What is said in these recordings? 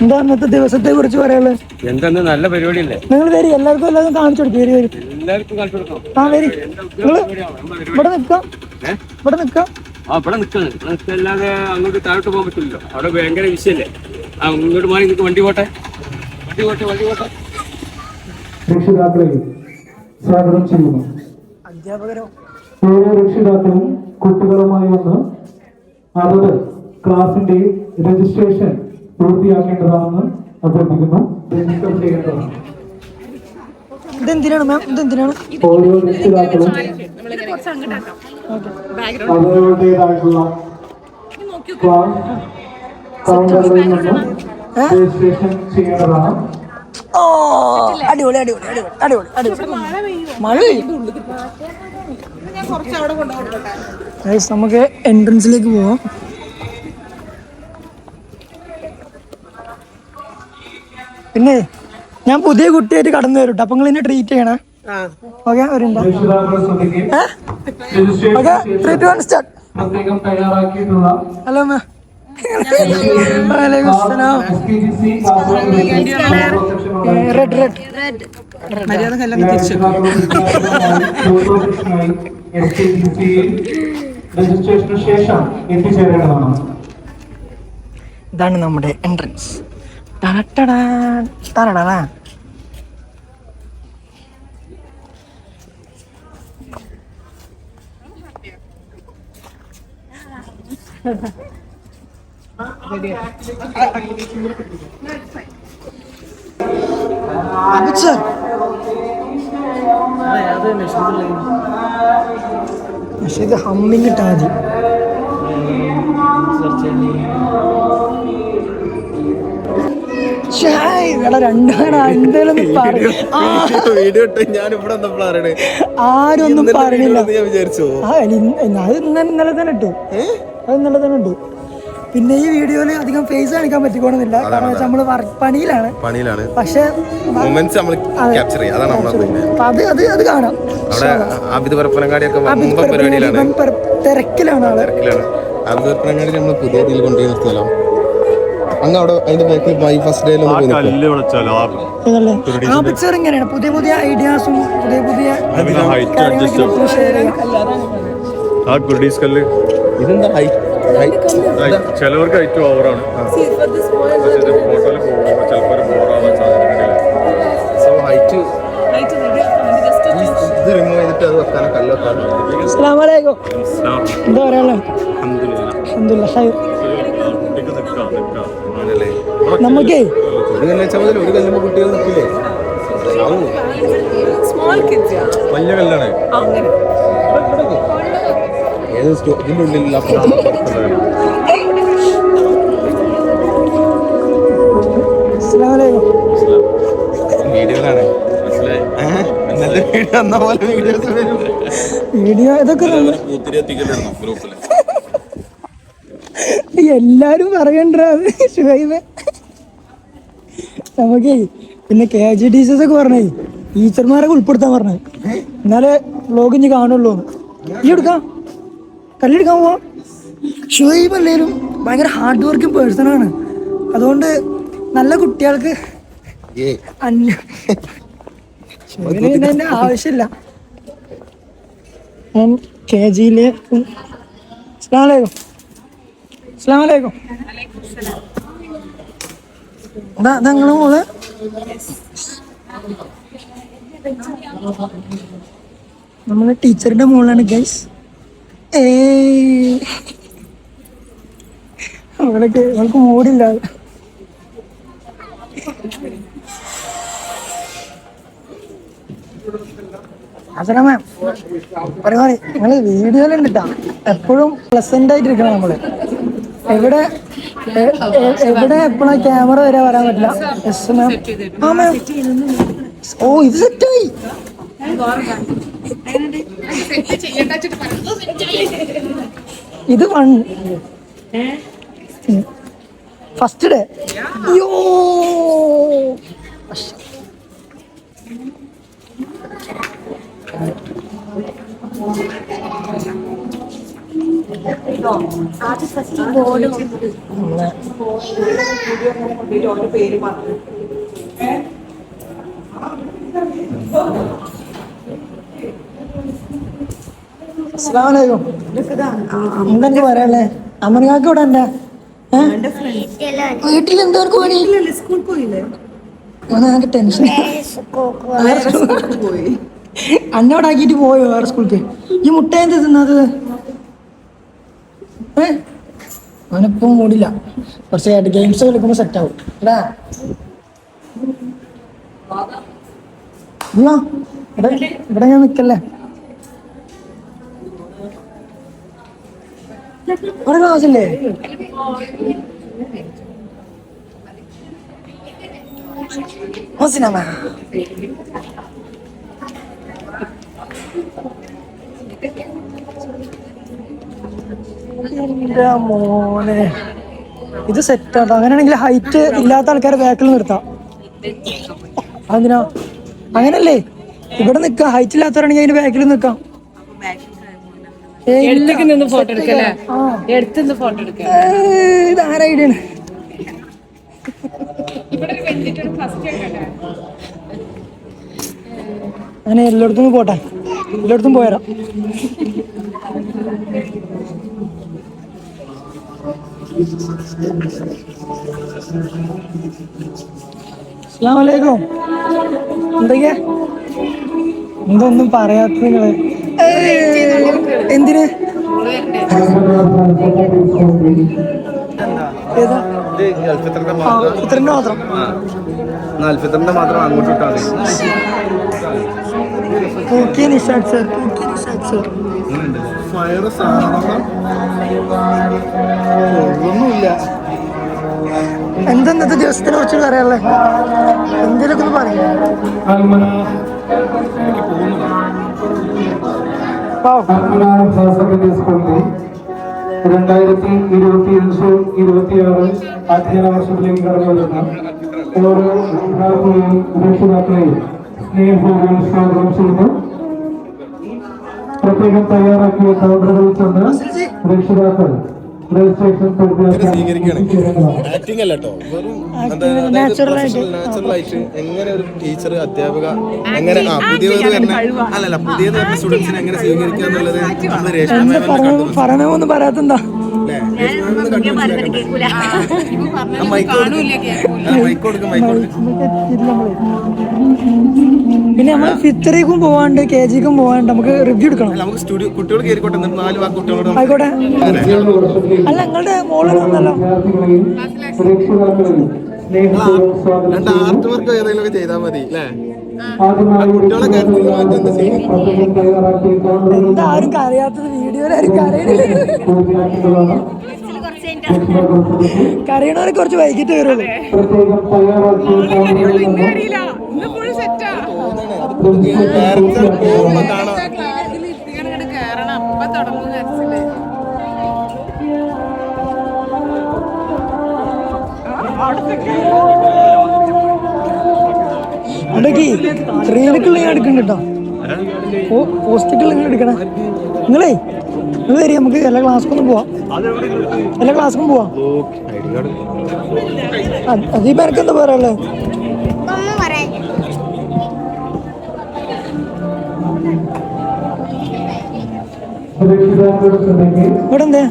എന്താ അന്നത്തെ ദിവസത്തെ കുറിച്ച് പറയാനുള്ളത്? എന്തെന്ന് നല്ല പരിപാടിയല്ലേ? നിങ്ങൾ വരും, എല്ലാവർക്കും എല്ലാവരും കാണിച്ചു കൊടുക്കും. എല്ലാവർക്കും കാണിച്ചു കൊടുക്കാം. ആ വരും, നിങ്ങള് ഇവിടെ നിക്കാം, ഇവിടെ നിക്കാം. ഇവിടെ നിൽക്കാല്ലാതെ അങ്ങോട്ട് താഴോട്ട് പോകാൻ പറ്റില്ലല്ലോ. അവിടെ ഭയങ്കര വിഷയല്ലേ. ഇങ്ങോട്ട് മാറി നിങ്ങൾക്ക് വണ്ടി പോട്ടെ. രക്ഷിതാക്കളെ സ്വാഗതം ചെയ്യുന്നു. അധ്യാപകരോ ഓരോ രക്ഷിതാക്കളും കുട്ടികളുമായി വന്ന് അതത് ക്ലാസിന്റെ രജിസ്ട്രേഷൻ പൂർത്തിയാക്കേണ്ടതാണെന്ന് അഭ്യർത്ഥിക്കുന്നു. രജിസ്റ്റർ ചെയ്യേണ്ടതാണ്. ഇതെന്തിനാണ് മാം? ഇതെന്തിനാണ്? ഓരോ രക്ഷിതാക്കളും അവരുടേതായിട്ടുള്ള ക്ലാസ് കൗണ്ടറുകളിൽ നിന്ന് രജിസ്ട്രേഷൻ ചെയ്യേണ്ടതാണ്. ഓ അടിപൊളി അടിപൊളി അടിപൊളി അടിപൊളി അടിപൊളി. മഴ നമുക്ക് എൻട്രൻസിലേക്ക് പോവാം. പിന്നെ ഞാൻ പുതിയ കുട്ടിയായിട്ട് കടന്നു വരും കേട്ടോ. അപ്പൊ നിങ്ങൾ എന്നെ ട്രീറ്റ് ചെയ്യണേ. ഓക്കെ വരുന്നുണ്ടോ? Okay 3, 2, 1 start. Hello ma'am. Red registration ശേഷം എത്തിച്ചേരേണ്ടതാണ്. ഇതാണ് നമ്മുടെ എൻട്രൻസ്. പക്ഷെ ഇത് ഹമ്മിങ് ഇട്ടാ മതി. ആരും ഒന്നും പറഞ്ഞില്ല. അത് ഇന്നലെ തന്നെ ഇട്ടു. പിന്നെ ഈ വീഡിയോയില് അധികം ഫേസ് കാണിക്കാൻ പറ്റിക്കോണമെന്നില്ല. കാരണം വെച്ചാൽ നമ്മള് പണിയിലാണ്. പക്ഷെ അത് കാണാം. തിരക്കിലാണ് ആള്. പുതിയ സ്ഥലം അങ്ങ് അവിടെ അതിന്റെ ബാക്കിൽ ഫസ്റ്റ് ഡേ ഇങ്ങനെയാണ് പുതിയ പുതിയ ഐഡിയാസും പുതിയ പുതിയ ചിലവർക്ക് ഹൈറ്റ് ഓവറാണ്. എന്താ പറയാ? നമുക്കേ ഒരു കല്ലുമ്പോ കുട്ടികൾ നിൽക്കില്ലേ? വലിയ കല്ലാണ്. ഏത് ഇതിന്റെ ഉള്ളിൽ വീഡിയോയിലാണ് വീഡിയോ ഇതൊക്കെ എല്ലാരും പറയണ്ട. നമുക്കേ പിന്നെ KGTCs ഒക്കെ പറഞ്ഞേ ടീച്ചർമാരൊക്കെ ഉൾപ്പെടുത്താൻ പറഞ്ഞേ. എന്നാലേ വ്ലോഗ് ഇനി കാണുള്ളൂ. ഈ എടുക്കാം, കല്ലെടുക്കാൻ പോവാം. ഷുഹൈബ് അല്ലേലും ഭയങ്കര ഹാർഡ് വർക്കിംഗ് പേഴ്സണാണ്. അതുകൊണ്ട് നല്ല കുട്ടികൾക്ക് ഷുഹൈബിന് ആവശ്യമില്ല. ഞാൻ KGയിലെ അസ്സലാമലൈക്കും. നിങ്ങള് മോള് നമ്മളെ ടീച്ചറിന്റെ മോളാണ് ഗൈസ്. അവൾക്ക് മൂടില്ല. അസല മാം പരിപാടി നിങ്ങള് വീഡിയോയിലുണ്ടിട്ടാ. എപ്പോഴും പ്ലസന്റ് ആയിട്ടിരിക്കണം നമ്മള്. എവിടെ എപ്പോഴാ ക്യാമറ വരെ വരാൻ പറ്റില്ല. Yes ma'am. ആ മാം. ഓ ഇത് സെറ്റായി. ഇത് ഫസ്റ്റ് ഡേ. യോ അസ്സലാമലൈക്കും. എന്തെനിക്ക് പറയാല്ലേ? അമർക്കാക്ക് ഇവിടെ എന്താ വീട്ടിൽ എന്തോർക്ക് പണി? ഞങ്ങൾക്ക് ടെൻഷൻ. അന്നോടാക്കിട്ട് പോയോ വേറെ സ്കൂൾക്ക്? ഈ മുട്ട എന്ത് തിന്നത്? അവനിപ്പം മൂടില്ല. കുറച്ചായിട്ട് ഗെയിംസ് കളിക്കുമ്പോൾ സെറ്റ് ആവും. എടാ ഇവിടെ ഞാൻ നിക്കല്ലേ. ഇവിടെ ക്ലാസ് ഇല്ലേ? സിനിമ എന്റെ മോനെ ഇത് സെറ്റാട്ടോ. അങ്ങനെയാണെങ്കിൽ ഹൈറ്റ് ഇല്ലാത്ത ആൾക്കാരെ ബാക്കിൽ നിർത്താം. അതിനാ അങ്ങനല്ലേ? ഇവിടെ നിക്കാം. ഹൈറ്റ് ഇല്ലാത്തവരാണെങ്കിൽ അതിന്റെ ബാക്കിൽ നിക്കാം. ഇത് ആരെ ഐഡിയാണ്? അങ്ങനെ എല്ലായിടത്തും പോട്ടെ. എല്ലായിടത്തും പോയരാം. അസ്സലാമലൈക്കും. എന്തൊക്കെയാ? എന്തൊന്നും പറയാത്ത നിങ്ങള്? എന്തിന്? ഏതാ? അൽഫിത്തറിന്റെ മാത്രം അങ്ങോട്ട് ഇട്ടാൽ ഒന്നുമില്ല. എന്തെന്നത്തെ ദിവസത്തിനെ കുറിച്ച് പറയാനുള്ളേ? എന്തിനൊക്കെ ഒന്ന് പറയും. 2025-26 അധ്യയന വർഷത്തിലേക്ക് കടന്നു വരുന്ന ഓരോ വിദ്യാർത്ഥിയെയും രക്ഷിതാക്കളെയും സ്നേഹപൂർവ്വം സ്വാഗതം ചെയ്യുന്നു. പ്രത്യേകം തയ്യാറാക്കിയ കൗണ്ടറുകളിൽ ചെന്ന് രക്ഷിതാക്കൾ രജിസ്ട്രേഷൻ ആക്ടിങ് അല്ല കേട്ടോ, നാച്ചുറൽ ആയിട്ട് എങ്ങനെ ഒരു ടീച്ചർ അധ്യാപക എങ്ങനെ പുതിയത് വരുന്ന അല്ലല്ല പുതിയത് വരുന്ന സ്റ്റുഡൻസിനെ എങ്ങനെ സ്വീകരിക്കുക എന്നുള്ളത് നമ്മൾ പറയണമെന്ന് പറയാത്തെന്താ? പിന്നെ നമ്മള് ഫിത്തറിക്കും പോവാണ്ട് KG-ക്കും പോവാണ്ട് നമുക്ക് റിവ്യൂ എടുക്കണം. നമുക്ക് സ്റ്റുഡിയോ കുട്ടികൾ കയറിക്കോട്ടെ, 4 വാക്ക് കുട്ടികളോട് ആയിക്കോട്ടെ. അല്ല നിങ്ങളുടെ മോള് വന്നല്ലോ. രണ്ട് ആർട്ട് വർക്ക് ഏതെങ്കിലും ചെയ്താൽ മതി അല്ലേ? എന്താ ആരും കരയാത്തത്? വീഡിയോയിലാരും കരയണവരെ കുറച്ച് വൈകിട്ട് വരുള്ളൂ. റീലുക്കുള്ള ഞാൻ എടുക്കണ്ട കേട്ടോ. പോസ്റ്റുകൾ നിങ്ങൾ എടുക്കണേ. നിങ്ങൾ വരി, നമുക്ക് എല്ലാ ക്ലാസ്സിലും പോവാം. എല്ലാ ക്ലാസ്സിലും പോവാം. അതീ പേർക്ക് എന്താ പറയാനുള്ളത്? ഇവിടെ എന്തേ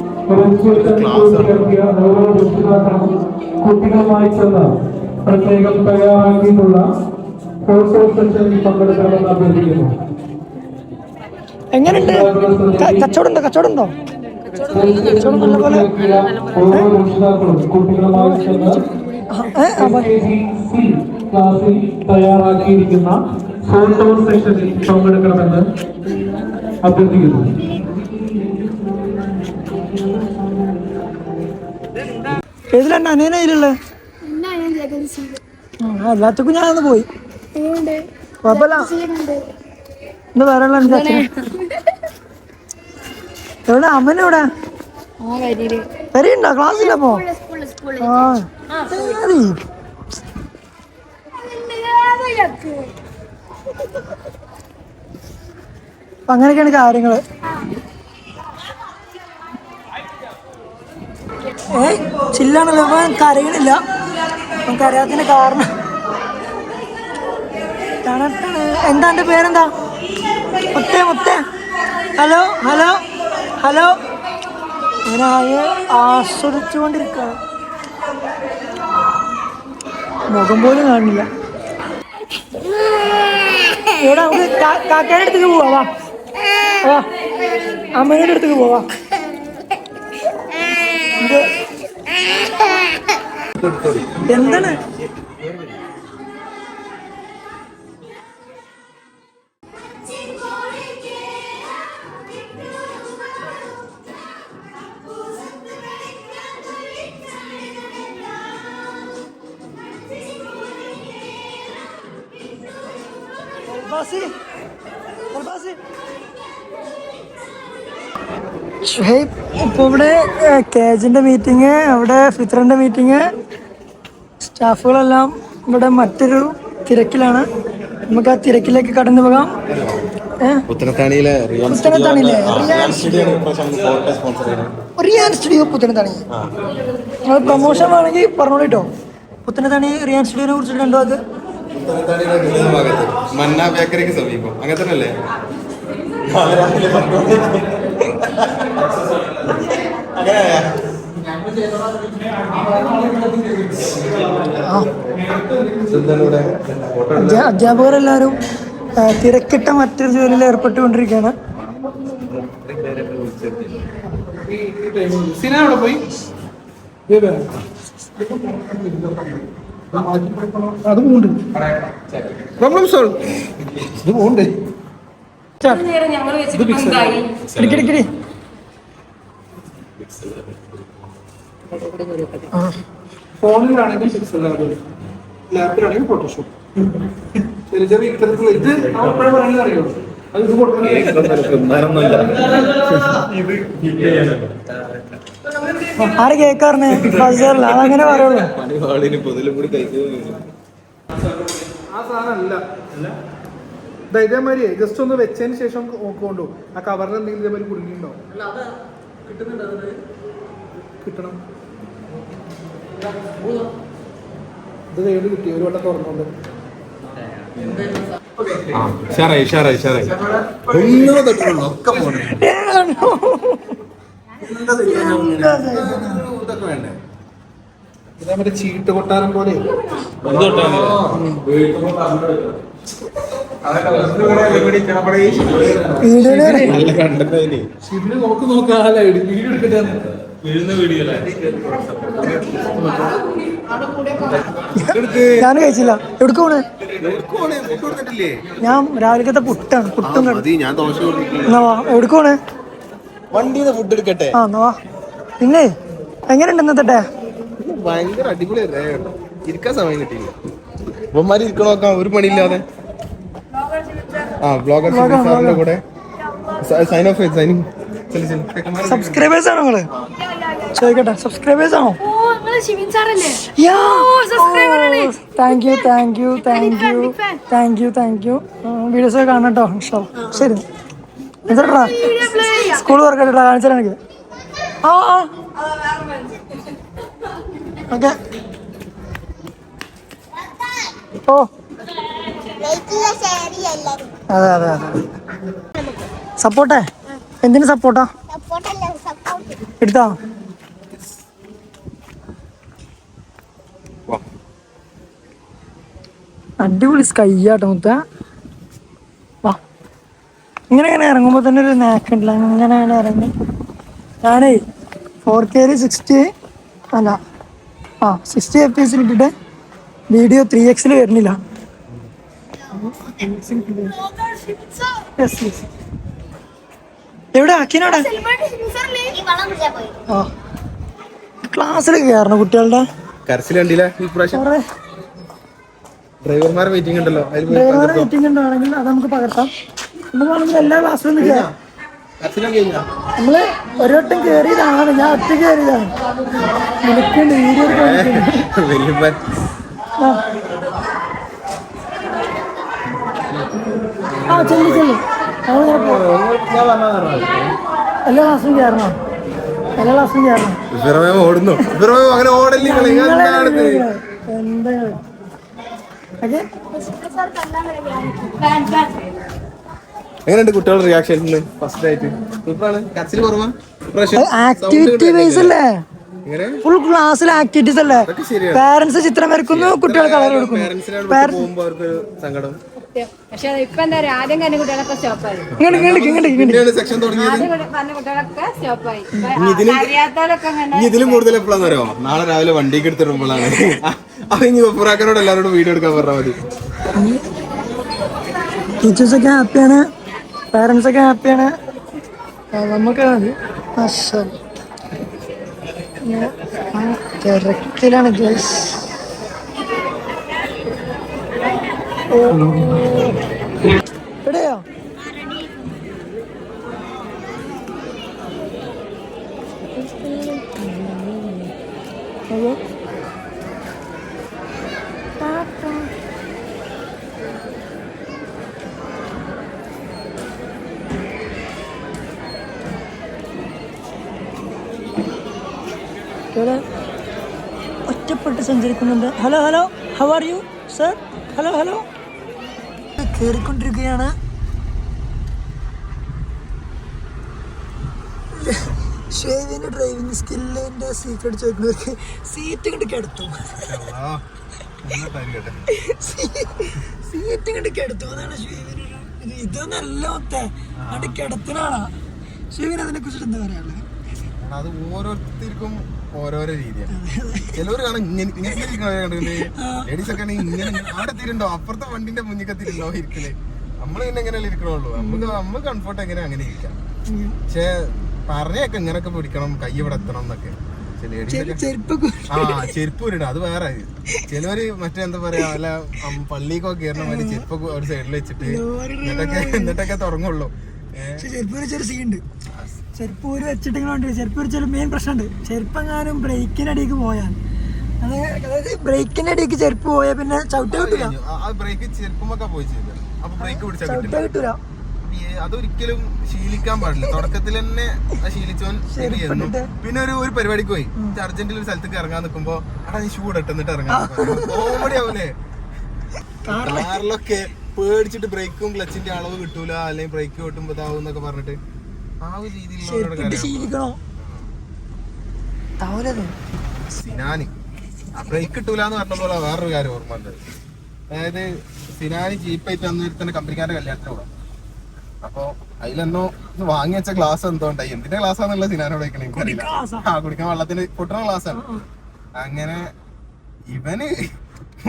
കുട്ടികളുമായി ചെന്ന് പ്രത്യേകം തയ്യാറാക്കിയിട്ടുള്ള ഫോട്ടോ സെഷനിൽ പങ്കെടുക്കണമെന്ന് അഭ്യർത്ഥിക്കുന്നു. എങ്ങനെയുണ്ട്? കച്ചവടം ഉണ്ടോ? കച്ചവടം നല്ലപോലെ. ഓരോ രക്ഷിതാക്കളും കുട്ടികളുമായി ചെന്ന് ക്ലാസ്സിൽ തയ്യാറാക്കിയിരിക്കുന്ന ഫോട്ടോ സെഷനിൽ പങ്കെടുക്കണമെന്ന് അഭ്യർത്ഥിക്കുന്നു. ഏതിലെണ്ണ അനേനയിലുള്ള എല്ലാത്തിക്കും ഞാനൊന്ന് പോയി. കുഴപ്പമില്ല. എന്താ വേറെ എവിടെ? അമ്മനെവിടെ? വരെയുണ്ടോ? ക്ലാസ്സിലപ്പോ? അങ്ങനെയൊക്കെയാണ് കാര്യങ്ങള്. ചില്ലാണല്ലോ. അവൻ കരയണില്ല. അവൻ കരയാത്തതിന് കാരണം എന്താ എൻ്റെ പേരെന്താ? മുത്തേ. Hello hello hello. ഇങ്ങനെ ആസ്വദിച്ചുകൊണ്ടിരിക്കുക. മുഖം പോലും കാണില്ല. ഇവിടെ നമുക്ക് കാക്കയുടെ അടുത്തേക്ക് പോവാ. വാ അമ്മയുടെ അടുത്തേക്ക് പോവാ. എന്താണ് ഷുഹൈബ് ഇപ്പോൾ ഇവിടെ കേജിൻ്റെ മീറ്റിംഗ്, അവിടെ ഫിത്രൻ്റെ മീറ്റിംഗ്, സ്റ്റാഫുകളെല്ലാം ഇവിടെ മറ്റൊരു തിരക്കിലാണ്. നമുക്ക് ആ തിരക്കിലേക്ക് കടന്നു പോകാം. പുത്തനത്താണിയിലെ റിയാൻ സ്റ്റുഡിയോ പുത്തനത്താണി. നിങ്ങൾ പ്രൊമോഷൻ വേണമെങ്കിൽ പറഞ്ഞോളൂ കേട്ടോ. പുത്തനത്താണി റിയാൻ സ്റ്റുഡിയോനെ കുറിച്ചിട്ട് ഉണ്ടോ? അത് മന്ന ബേക്കറിക്ക് സമീപം അങ്ങനെ തന്നെ അല്ലേ? അധ്യാപകരെല്ലാവരും തിരക്കിട്ട മറ്റൊരു ജോലിയിൽ ഏർപ്പെട്ടുകൊണ്ടിരിക്കുകയാണ്. അത് പോകുന്നുണ്ട്. Problem solve. ഇത് പോകുന്നുണ്ട്. ഫോണിലാണെങ്കിൽ പിക്സൽ, ലാപ്പിലാണെങ്കിൽ ഫോട്ടോഷോപ്പ്. ചെറിയ ഇത്തരത്തിലുള്ള ഇത് അപ്പോഴേ പറയുന്നത് അറിയോ? അത് ഇത് ആര് കേൾക്കാറിന് അതങ്ങനെ പറയുള്ളൂ. ആ സാധനം അല്ല. ഇതേമാതിരി ജസ്റ്റ് ഒന്ന് വെച്ചതിന് ശേഷം നോക്കൊണ്ടു ആ കവറിൽ എന്തെങ്കിലും ഇതേമാതിരി കുടുങ്ങിയിട്ടുണ്ടോ? കിട്ടണം. ഇത് കയ്യിൽ കിട്ടി ഒരു വട്ടം തുറന്നുകൊണ്ട്. ഇതേമാതിരി ചീട്ട് കൊട്ടാരം പോലെ ഞാൻ കഴിച്ചില്ല. എവിടേക്ക് പോണേ? ഞാൻ രാവിലത്തെ പുട്ടാണ്. പുട്ടും എവിടേക്ക് പോണേ? വണ്ടിന്ന് ഫുഡ് എടുക്കട്ടെ. ആ എന്നാ പിന്നെ എങ്ങനെയുണ്ട് ഇന്നത്തെ? ഭയങ്കര അടിപൊളിയല്ലേ. ഇരിക്കാൻ സമയം കിട്ടിയില്ല. ഇവന്മാര് ഇരിക്കണ നോക്കാം ഒരു പണിയില്ലാതെ. ബ്ലോഗർ കൂടെ സൈൻ ഓഫ് സബ്സ്ക്രൈബേഴ്സ് ആണോ നിങ്ങള്? ചോദിക്കട്ടെ, സബ്സ്ക്രൈബേഴ്സ് ആണോ? Thank you. വീഡിയോസ് ഒക്കെ കാണാം കേട്ടോ. ശരി എന്താ സ്കൂൾ തുറക്കട്ടെ കാണിച്ചാൽ എനിക്ക്. ഓക്കെ. ഓ അതെ. സപ്പോർട്ടേ? എന്തിനു സപ്പോർട്ടാ എടുത്താ? അടിപൊളി സ്കൈയാട്ടോ മുത്ത. വാ ഇങ്ങനെ ഇറങ്ങുമ്പോൾ തന്നെ ഒരു നാക്കുണ്ടല്ലോ. അങ്ങനെ ഇറങ്ങി ഞാനേ 4K 60 FPS ഇട്ടിട്ട് വീഡിയോ 3x വരുന്നില്ല. എവിടെ ആക്കിനോടെ ക്ലാസ്സിലേക്ക് കയറണം കുട്ടികളുടെ. കരച്ചിൽ കണ്ടില്ല ഇപ്രാവശ്യം? ഡ്രൈവർമാരെ മീറ്റിംഗ് ഉണ്ടല്ലോ. ഡ്രൈവറെ മീറ്റിംഗ് ഉണ്ടെങ്കിൽ അത് നമുക്ക് പകർത്താം. നമുക്ക് വേണമെങ്കിൽ എല്ലാ ക്ലാസ്സിലും ഒന്ന് കയറാം. നമ്മള് ഒരു വട്ടം കയറിയതാണ്. ഞാൻ ഒറ്റ കയറിയതാണ്. നിനക്കുണ്ട് വീഡിയോ ചെല്ലു. എല്ലാ ക്ലാസ്സിലും കയറണം. എല്ലാ ക്ലാസ്സിലും കയറണം. ഇബ്രാഹിം ഓടുന്നു. ഇബ്രാഹിം അങ്ങനെ ഓടല്ലേ എന്താണിത്? എന്താ ഓക്കെ. എങ്ങനെയുണ്ട് കുട്ടികളുടെ റിയാക്ഷൻ ഫസ്റ്റ് ആയിട്ട്? സൂപ്പറാണ്. കരച്ചിൽ കുറവാ? ആക്ടിവിറ്റി ബേസ് അല്ലേ? ഫുൾ ക്ലാസ്സിൽ ആക്ടിവിറ്റീസ് അല്ലേ? പാരന്റ്സ് ചിത്രം വരക്കുന്നു, കുട്ടികൾ കളർ കൊടുക്കുന്നു. പോകുമ്പോ അവർക്ക് സങ്കടം. പക്ഷെ ഇപ്പൊ എന്താ പറയാ, ആദ്യം കണ്ട കുട്ടികളൊക്കെ സ്റ്റോപ്പായി. സെക്ഷൻ തുടങ്ങിയത് പറഞ്ഞ കുട്ടികളൊക്കെ സ്റ്റോപ്പായി. ഇതിലും കൂടുതൽ എപ്പോഴാന്ന് അറിയോ? നാളെ രാവിലെ വണ്ടിക്ക് എടുത്തിടുമ്പോഴാണ്. അപ്പൊ ഇനി വെപ്പുറാക്കനോട് എല്ലാവരോടും വീഡിയോ എടുക്കാൻ പറഞ്ഞാൽ മതി. ടീച്ചേഴ്സൊക്കെ ഹാപ്പിയാണ്, പാരന്റ്സ് ഒക്കെ ഹാപ്പിയാണ്, നമുക്ക് മതി. തിരക്കിലാണ് ഗൈസ്. എവിടെയോ ഒറ്റപ്പെട്ട് സഞ്ചരിക്കുന്നുണ്ട്. Hello hello, how are you sir? Hello hello. കയറിക്കൊണ്ടിരിക്കുകയാണ്. ഷേവിന്റെ ഡ്രൈവിംഗ് സ്കില്ലിന്റെ സീക്രട്ട് ചോദിക്കുന്നവർക്ക് സീറ്റ് കണ്ട് കിടത്തും. സീറ്റ് കണ്ട് കിടത്തും. അതാണ് ഷേവിന്. ഇതൊന്നല്ല മൊത്തം അത് കിടത്തിനാണ്. ഷേവിന് അതിനെ കുറിച്ചിട്ട് എന്താ പറയാനുള്ളത്? അത് ഓരോരുത്തർക്കും ഓരോരോ രീതിയാണ്. ചിലവർ കാണാൻ ലേഡീസ് ഒക്കെ ആണെങ്കിൽ ഇങ്ങനെ അവിടെ എത്തിയിട്ടുണ്ടോ, അപ്പുറത്തെ വണ്ടിന്റെ മുന്നിക്കത്തിട്ടുണ്ടോ ഇരിക്കല്. നമ്മള് പിന്നെ എങ്ങനെയല്ലേ ഇരിക്കണുള്ളൂ. നമ്മൾ കംഫർട്ട് എങ്ങനെ അങ്ങനെ ഇരിക്കാം. പക്ഷെ പറഞ്ഞൊക്കെ ഇങ്ങനൊക്കെ പിടിക്കണം, കൈ ഇവിടെ എത്തണം എന്നൊക്കെ. ചെരുപ്പ് ഇടണം, അത് വേറെ. ചിലവര് മറ്റേ എന്താ പറയാ, അല്ല പള്ളിക്കൊക്കെ കയറുന്ന മാതിരി ചെരുപ്പൊക്കെ ഒരു സൈഡിൽ വെച്ചിട്ട് എന്നിട്ടൊക്കെ തുടങ്ങുള്ളൂ. ചെരുപ്പ് ഒരു വെച്ചിട്ടെങ്കിലും ചെരുപ്പ് ഒരു ചില മെയിൻ പ്രശ്നമുണ്ട്. ചെരുപ്പെങ്ങാനും ബ്രേക്കിനടിക്ക് പോയാൽ, അതായത് ബ്രേക്കിന്റെ അടിക്ക് ചെരുപ്പ് പോയാൽ പിന്നെ ചവിട്ട കിട്ടില്ല. കിട്ടൂല. അതൊരിക്കലും ശീലിക്കാൻ പാടില്ല. തുടക്കത്തിൽ തന്നെ ശീലിച്ചോൻ ശരിയായിരുന്നു. പിന്നെ ഒരു പരിപാടിക്ക് പോയി അർജന്റിൽ ഒരു സ്ഥലത്തേക്ക് ഇറങ്ങാൻ നിൽക്കുമ്പോ അടാ നീ ഷൂ ഇട്ടിട്ട് ഇറങ്ങാൻ കോമഡി ആവൂലേ? കാറിലൊക്കെ പേടിച്ചിട്ട് ബ്രേക്കും ക്ലച്ചിന്റെ അളവ് കിട്ടൂല, അല്ലെങ്കിൽ ബ്രേക്ക് കിട്ടുമ്പോ ഇതാവും എന്നൊക്കെ പറഞ്ഞിട്ട് ആ ഒരു രീതിയിലുള്ള സിനാന് ബ്രേക്ക് കിട്ടൂല എന്ന് പറഞ്ഞ പോലെ വേറൊരു കാര്യം ഓർമ്മ ഉണ്ട്. അതായത് സിനാന് ജീപ്പായിട്ട് അന്ന് തന്നെ കമ്പനിക്കാരുടെ കല്യാണത്തിന് പോകാം. അപ്പൊ അതിലെന്നോ വാങ്ങി വെച്ച ഗ്ലാസ് എന്തോ ഉണ്ടായി. എന്തിന്റെ ഗ്ലാസ്സാന്നുള്ള സിനാനോട് എനിക്കറിയില്ല. കുടിക്കാൻ വെള്ളത്തിന് പൊട്ടുന്ന ഗ്ലാസ്സാണ്. അങ്ങനെ ഇവന്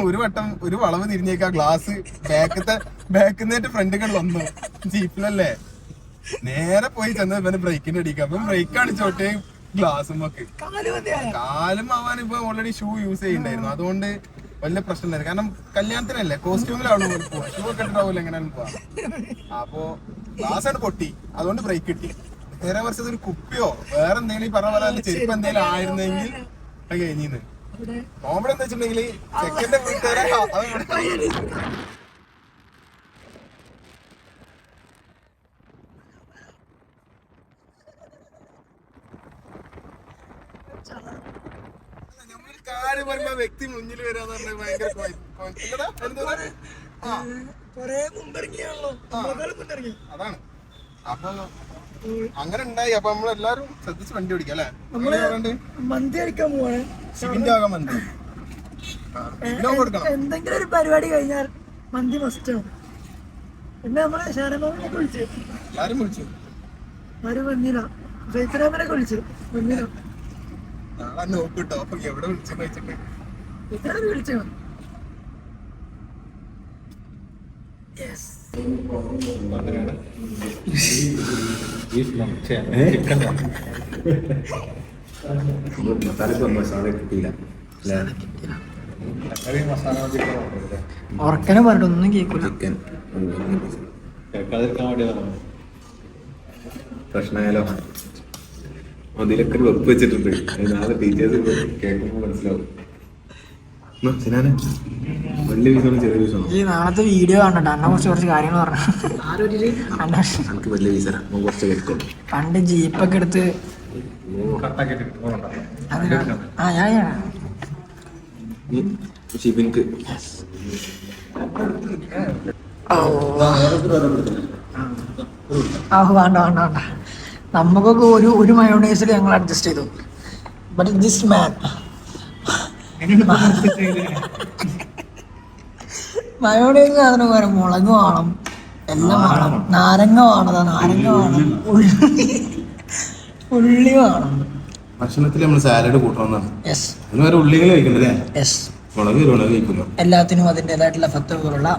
ഒരു വട്ടം ഒരു വളവ് തിരിഞ്ഞേക്ക് ആ ഗ്ലാസ് ബാക്കിന്നേറ്റ് ഫ്രണ്ടുകൾ വന്നു. ജീപ്പിലല്ലേ, നേരെ പോയി ചെന്ന് ഇവന് ബ്രേക്കിന്റെ അടിക്കുക. അപ്പം ബ്രേക്ക് കാണിച്ചോട്ടെ ഗ്ലാസും ഒക്കെ കാലും ആവാൻ ഇപ്പൊ ഓൾറെഡി ഷൂ യൂസ് ചെയ്യുന്നുണ്ടായിരുന്നു. അതുകൊണ്ട് വലിയ പ്രശ്നമില്ലായിരുന്നു. കാരണം കല്യാണത്തിനല്ലേ, കോസ്റ്റ്യൂമിലാണ് പോവാ, ഷൂ ഒക്കെ ഇട്ടിട്ടാവില്ല എങ്ങനെയാണ് പോവാ. അപ്പൊ ഗ്ലാസ്സാണ് പൊട്ടി, അതുകൊണ്ട് ബ്രേക്ക് കിട്ടി. നേരെ മറിച്ചത് ഒരു കുപ്പിയോ വേറെ എന്തെങ്കിലും പറഞ്ഞ പോലെ ചെരുപ്പ് എന്തെങ്കിലും ആയിരുന്നെങ്കിൽ കഴിഞ്ഞിന്ന്. കോമഡി എന്താ വെച്ചിട്ടുണ്ടെങ്കിൽ ചെക്കന്റെ വീട്ടുകാരെ കാര്യം പറയുമ്പോ വ്യക്തി മുന്നിൽ വരാന്ന് പറഞ്ഞാൽ ഭയങ്കര അതാണ്. അപ്പൊ അങ്ങനെ ഉണ്ടായി. അപ്പൊ നമ്മളെല്ലാരും ശ്രദ്ധിച്ച് വണ്ടി ഓടിക്കാം അല്ലെ? മന്തി കഴിക്കാൻ പോവാണ്. ശിവിന്റെ ആകാൻ മന്തി കൊടുക്കണം. എന്തെങ്കിലും ഒരു പരിപാടി കഴിഞ്ഞാൽ മന്തി മസ്റ്റാണ്. പിന്നെ നമ്മളെ ഷാനമാമിനെ വിളിച്ചു, എല്ലാരും വിളിച്ചു, ആരും വന്നില്ല. ഫൈത്തരാമനൊക്കെ വിളിച്ചു, വന്നില്ല. നാളെ നോക്കിട്ടോ അപ്പൊ എവിടെ വിളിച്ചെന്ന് വെച്ചിട്ട് വിളിച്ചു. ഉറക്കനെ പറഞ്ഞിട്ട് ഒന്നും കേൾക്കൂല. പ്രശ്നമായാലോ അതിലൊക്കെ ഒരു വെപ്പ് വെച്ചിട്ടുണ്ട്. നാളെ ടീച്ചേഴ്സ് കേൾക്കുമ്പോൾ മനസ്സിലാവും. വലിയ പീസാണോ ചെറിയ പീസാണോ? ഈ നാളത്തെ വീഡിയോ കണ്ടിട്ട് അണ്ണ കുറച്ച് കാര്യങ്ങൾ പറഞ്ഞു. എനിക്ക് വലിയ പീസരാ, കുറച്ച് കേൾക്കും. പണ്ട് ജീപ്പൊക്കെ എടുത്ത് കട്ടാക്കിയിട്ട് ഓണുണ്ടാവും. ഷിബിൻക്ക് വേണ്ട വേണ്ട വേണ്ട, നമുക്കൊക്കെ ഒരു മയോണൈസിൽ ഞങ്ങൾ അഡ്ജസ്റ്റ് ചെയ്തു. ബട്ട് ദിസ് മാൻ മയോണൈസ് അതിന് പകരം മുളക് വേണം, എല്ലാം വേണം, നാരങ്ങ വേണം, ഉള്ളി വേണം. ഭക്ഷണത്തിൽ നമ്മൾ സാലഡ് കൂട്ടണമെന്നാണ്. യെസ് അതിന് വേറെ ഉള്ളികൾ കഴിക്കണ്ടല്ലേ? യെസ്, മുളക് കഴിക്കില്ല. എല്ലാത്തിനും അതിൻ്റെതായിട്ടുള്ള എഫക്റ്റുകളുള്ള